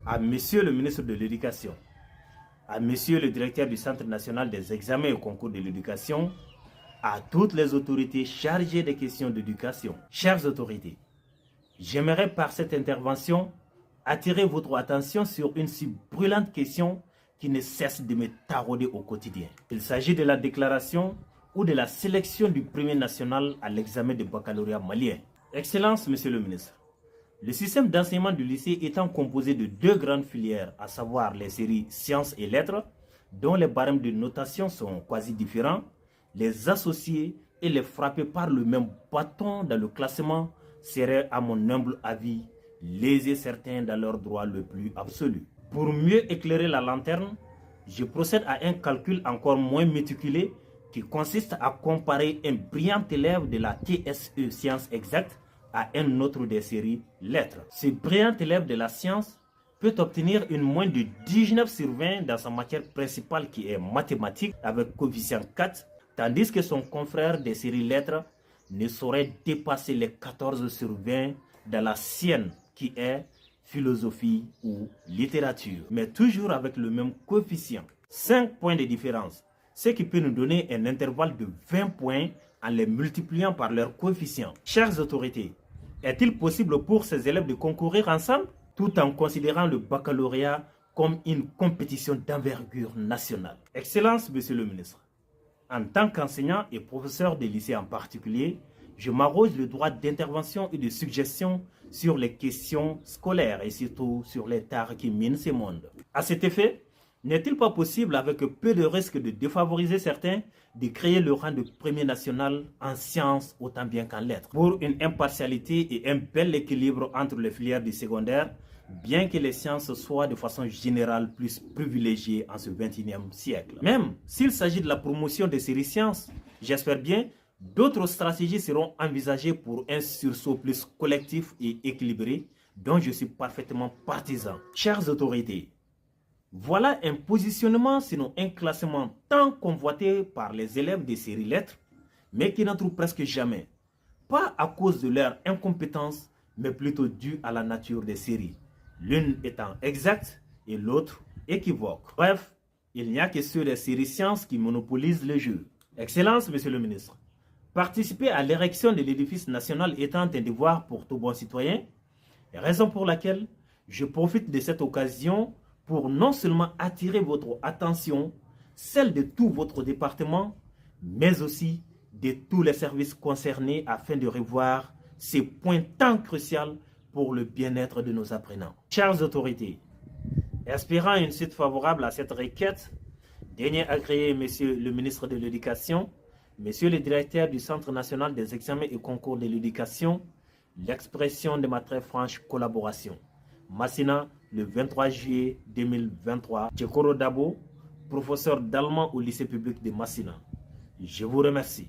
à Monsieur le ministre de l'Éducation, à Monsieur le directeur du Centre national des examens et concours de l'éducation, à toutes les autorités chargées des questions d'éducation. Chères autorités, j'aimerais par cette intervention attirer votre attention sur une si brûlante question qui ne cesse de me tarauder au quotidien. Il s'agit de la déclaration ou de la sélection du premier national à l'examen de baccalauréat malien. Excellence, Monsieur le ministre, le système d'enseignement du lycée étant composé de deux grandes filières, à savoir les séries sciences et lettres, dont les barèmes de notation sont quasi différents, les associer et les frapper par le même bâton dans le classement serait, à mon humble avis, léser certains dans leur droit le plus absolu. Pour mieux éclairer la lanterne, je procède à un calcul encore moins méticuleux qui consiste à comparer un brillant élève de la TSE Sciences Exactes à un autre des séries lettres. Ce brillant élève de la science peut obtenir une moyenne de 19 sur 20 dans sa matière principale qui est mathématiques avec coefficient 4, tandis que son confrère des séries lettres ne saurait dépasser les 14 sur 20 dans la sienne qui est philosophie ou littérature, mais toujours avec le même coefficient. 5 points de différence, ce qui peut nous donner un intervalle de 20 points en les multipliant par leur coefficient. Chères autorités, est-il possible pour ces élèves de concourir ensemble tout en considérant le baccalauréat comme une compétition d'envergure nationale? Excellence, Monsieur le ministre, en tant qu'enseignant et professeur de lycée en particulier, je m'arroge le droit d'intervention et de suggestion sur les questions scolaires et surtout sur les tares qui minent ce monde. À cet effet, n'est-il pas possible, avec peu de risque de défavoriser certains, de créer le rang de premier national en sciences autant bien qu'en lettres, pour une impartialité et un bel équilibre entre les filières du secondaire, bien que les sciences soient de façon générale plus privilégiées en ce XXIe siècle. Même s'il s'agit de la promotion des séries sciences, j'espère bien d'autres stratégies seront envisagées pour un sursaut plus collectif et équilibré dont je suis parfaitement partisan. Chères autorités, voilà un positionnement, sinon un classement tant convoité par les élèves des séries lettres, mais qui n'en trouvent presque jamais. Pas à cause de leur incompétence, mais plutôt dû à la nature des séries, l'une étant exacte et l'autre équivoque. Bref, il n'y a que ceux des séries sciences qui monopolisent le jeu. Excellence, Monsieur le ministre, participer à l'érection de l'édifice national étant un devoir pour tout bon citoyen, raison pour laquelle je profite de cette occasion pour non seulement attirer votre attention, celle de tout votre département, mais aussi de tous les services concernés afin de revoir ces points tant cruciaux pour le bien-être de nos apprenants. Chères autorités, espérant une suite favorable à cette requête, daignez agréer Monsieur le ministre de l'Éducation, Monsieur le directeur du Centre national des examens et concours de l'éducation, l'expression de ma très franche collaboration. Massina, le 23 juillet 2023. Tchekoro Dabo, professeur d'allemand au lycée public de Massina. Je vous remercie.